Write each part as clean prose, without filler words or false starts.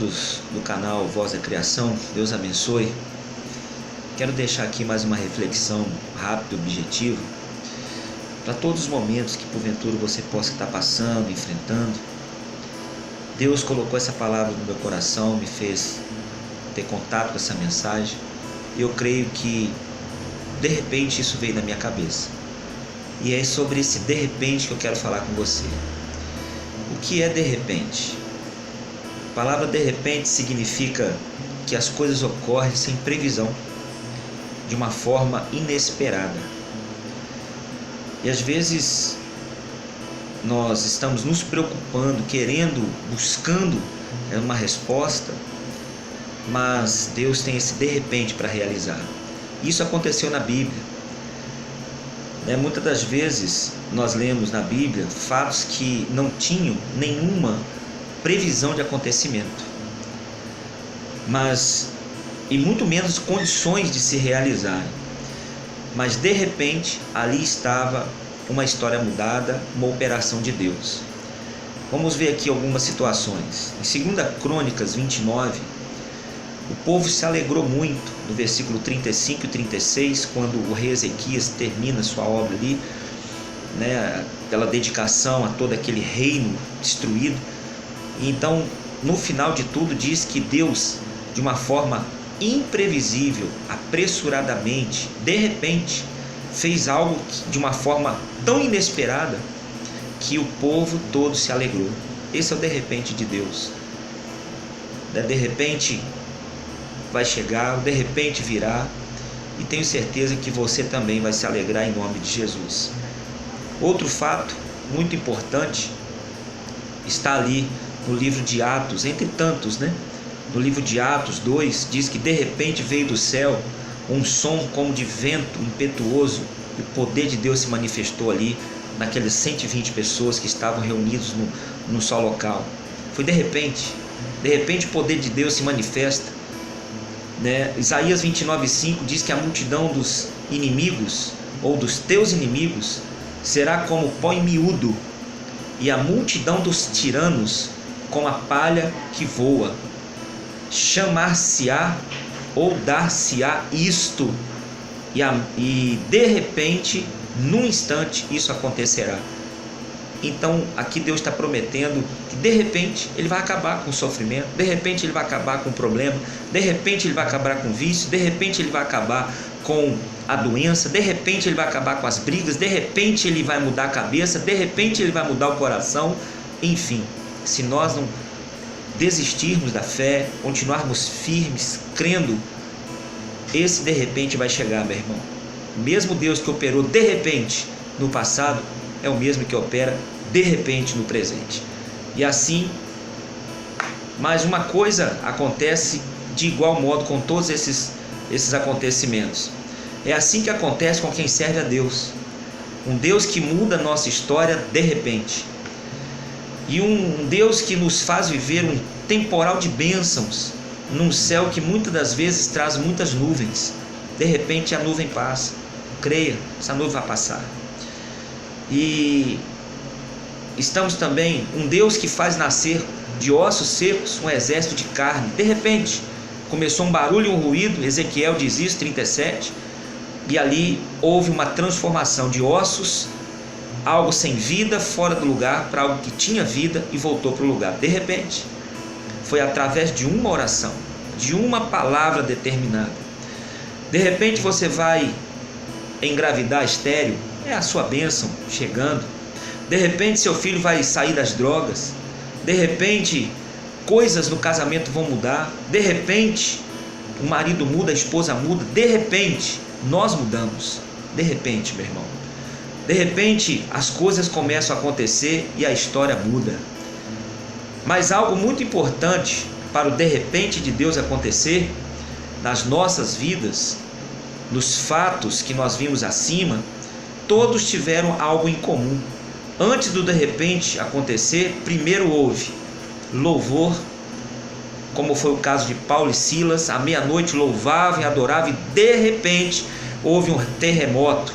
todos do canal Voz da Criação, Deus abençoe. Quero deixar aqui mais uma reflexão rápida e objetiva para todos os momentos que porventura você possa estar passando, enfrentando. Deus colocou essa palavra no meu coração, me fez ter contato com essa mensagem. Eu creio que de repente isso veio na minha cabeça. E é sobre esse de repente que eu quero falar com você. O que é de repente? A palavra de repente significa que as coisas ocorrem sem previsão, de uma forma inesperada. E às vezes nós estamos nos preocupando, querendo, buscando uma resposta, mas Deus tem esse de repente para realizar. Isso aconteceu na Bíblia. Muitas das vezes nós lemos na Bíblia fatos que não tinham nenhuma previsão de acontecimento, e muito menos condições de se realizarem. Mas de repente ali estava uma história mudada, uma operação de Deus. Vamos ver aqui algumas situações. Em 2 Crônicas 29, o povo se alegrou muito, no versículo 35 e 36, quando o rei Ezequias termina sua obra ali, aquela dedicação a todo aquele reino destruído. E então, no final de tudo, diz que Deus, de uma forma imprevisível, apressuradamente, de repente, fez algo de uma forma tão inesperada que o povo todo se alegrou. Esse é o de repente de Deus. De repente vai chegar, de repente virá, e tenho certeza que você também vai se alegrar em nome de Jesus. Outro fato muito importante está ali no livro de Atos, entre tantos, No livro de Atos 2, diz que de repente veio do céu um som como de vento impetuoso, e o poder de Deus se manifestou ali, naquelas 120 pessoas que estavam reunidos num só local. Foi de repente o poder de Deus se manifesta. Isaías 29:5 diz que a multidão dos inimigos, ou dos teus inimigos, será como pó em miúdo, e a multidão dos tiranos como a palha que voa. Chamar-se-á ou dar-se-á isto, e de repente, num instante, isso acontecerá. Então aqui Deus está prometendo que de repente Ele vai acabar com o sofrimento, de repente Ele vai acabar com o problema, de repente Ele vai acabar com o vício, de repente Ele vai acabar com a doença, de repente Ele vai acabar com as brigas, de repente Ele vai mudar a cabeça, de repente Ele vai mudar o coração. Enfim, se nós não desistirmos da fé, continuarmos firmes, crendo, esse de repente vai chegar, meu irmão. O mesmo Deus que operou de repente no passado é o mesmo que opera de repente no presente. E assim, mais uma coisa acontece de igual modo com todos esses acontecimentos. É assim que acontece com quem serve a Deus. Um Deus que muda a nossa história de repente. E um Deus que nos faz viver um temporal de bênçãos, num céu que muitas das vezes traz muitas nuvens. De repente a nuvem passa. Creia, essa nuvem vai passar. E estamos também um Deus que faz nascer de ossos secos um exército de carne. De repente começou um barulho e um ruído, Ezequiel diz isso, 37, e ali houve uma transformação de ossos, algo sem vida, fora do lugar, para algo que tinha vida e voltou para o lugar. De repente, foi através de uma oração, de uma palavra determinada. De repente você vai engravidar estéril, é a sua bênção chegando. De repente seu filho vai sair das drogas. De repente coisas no casamento vão mudar. De repente o marido muda, a esposa muda. De repente nós mudamos. De repente, meu irmão, de repente as coisas começam a acontecer e a história muda. Mas algo muito importante para o de repente de Deus acontecer nas nossas vidas, nos fatos que nós vimos acima, todos tiveram algo em comum. Antes do de repente acontecer, primeiro houve louvor, como foi o caso de Paulo e Silas. À meia-noite louvavam e adoravam, e de repente houve um terremoto.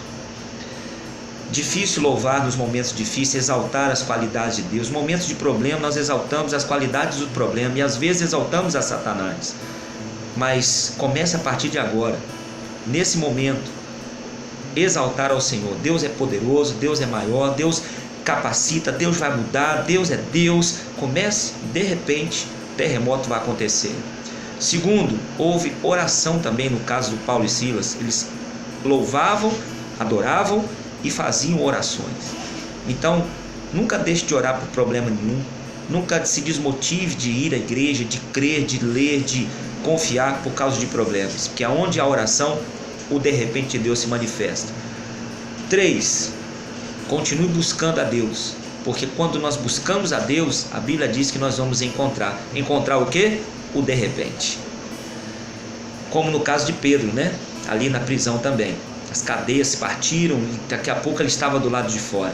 difícil louvar nos momentos difíceis, exaltar as qualidades de Deus. Momentos de problema, nós exaltamos as qualidades do problema e às vezes exaltamos a Satanás. Mas comece a partir de agora, nesse momento, exaltar ao Senhor. Deus é poderoso, Deus é maior, Deus capacita, Deus vai mudar, Deus é Deus. Comece, de repente, terremoto vai acontecer. Segundo, houve oração também no caso do Paulo e Silas. Eles louvavam, adoravam e faziam orações. Então, nunca deixe de orar por problema nenhum. Nunca se desmotive de ir à igreja, de crer, de ler, de confiar por causa de problemas. Porque aonde há oração, o de repente de Deus se manifesta. 3. Continue buscando a Deus. Porque quando nós buscamos a Deus, a Bíblia diz que nós vamos encontrar. Encontrar o quê? O de repente. Como no caso de Pedro, né? Ali na prisão também. As cadeias se partiram e daqui a pouco ele estava do lado de fora.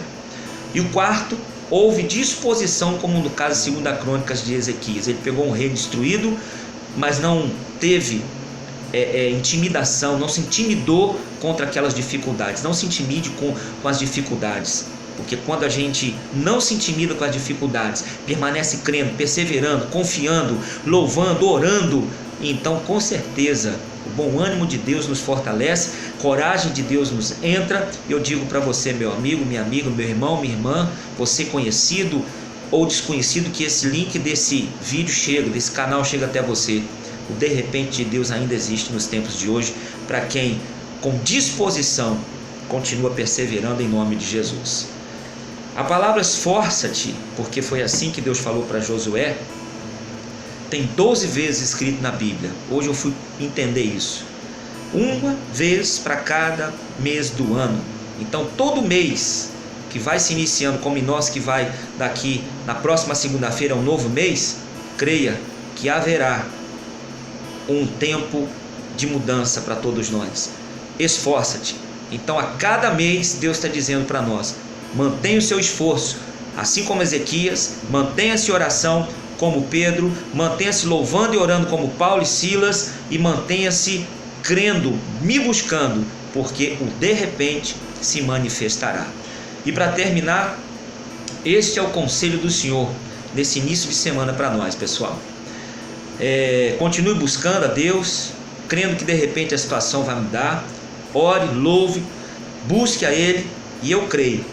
E o quarto, houve disposição, como no caso de 2 Crônicas de Ezequias. Ele pegou um rei destruído, mas não teve intimidação, não se intimidou contra aquelas dificuldades. Não se intimide com as dificuldades. Porque quando a gente não se intimida com as dificuldades, permanece crendo, perseverando, confiando, louvando, orando, então com certeza o bom ânimo de Deus nos fortalece, coragem de Deus nos entra. Eu digo para você, meu amigo, minha amiga, meu irmão, minha irmã, você conhecido ou desconhecido, que esse link desse vídeo chega, desse canal chega até você. O de repente de Deus ainda existe nos tempos de hoje, para quem com disposição continua perseverando em nome de Jesus. A palavra esforça-te, porque foi assim que Deus falou para Josué, tem 12 vezes escrito na Bíblia. Hoje eu fui entender isso. Uma vez para cada mês do ano. Então todo mês que vai se iniciando, como em nós que vai daqui na próxima segunda-feira um novo mês, creia que haverá um tempo de mudança para todos nós. Esforça-te. Então a cada mês Deus está dizendo para nós: mantenha o seu esforço, assim como Ezequias, mantenha-se em oração como Pedro, mantenha-se louvando e orando como Paulo e Silas, e mantenha-se crendo, me buscando, porque o de repente se manifestará. E para terminar, este é o conselho do Senhor nesse início de semana para nós, pessoal. Continue buscando a Deus, crendo que de repente a situação vai mudar. Ore, louve, busque a Ele, e eu creio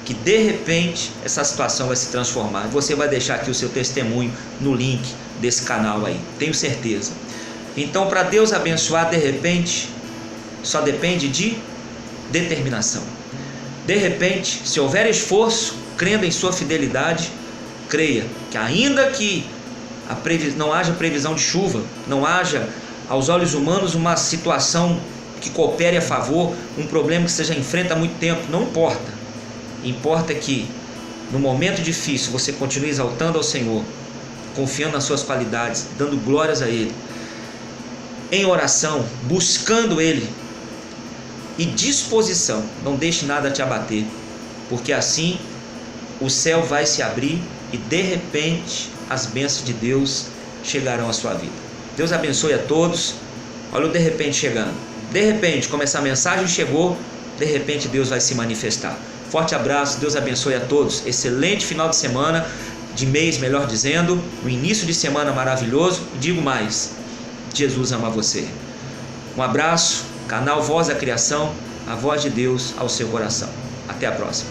que de repente essa situação vai se transformar. Você vai deixar aqui o seu testemunho no link desse canal aí, tenho certeza. Então, para Deus abençoar de repente, só depende de determinação. De repente, se houver esforço, crendo em sua fidelidade, creia que ainda que não haja previsão de chuva, não haja aos olhos humanos uma situação que coopere a favor, um problema que você já enfrenta há muito tempo, não importa. Importa que no momento difícil você continue exaltando ao Senhor, confiando nas suas qualidades, dando glórias a Ele, em oração, buscando Ele, e disposição. Não deixe nada te abater, porque assim o céu vai se abrir e de repente as bênçãos de Deus chegarão à sua vida. Deus abençoe a todos. Olha o de repente chegando. De repente, como essa mensagem chegou, de repente Deus vai se manifestar. Forte abraço, Deus abençoe a todos. Excelente final de semana, de mês, melhor dizendo, um início de semana maravilhoso. E digo mais, Jesus ama você. Um abraço, canal Voz da Criação, a voz de Deus ao seu coração. Até a próxima.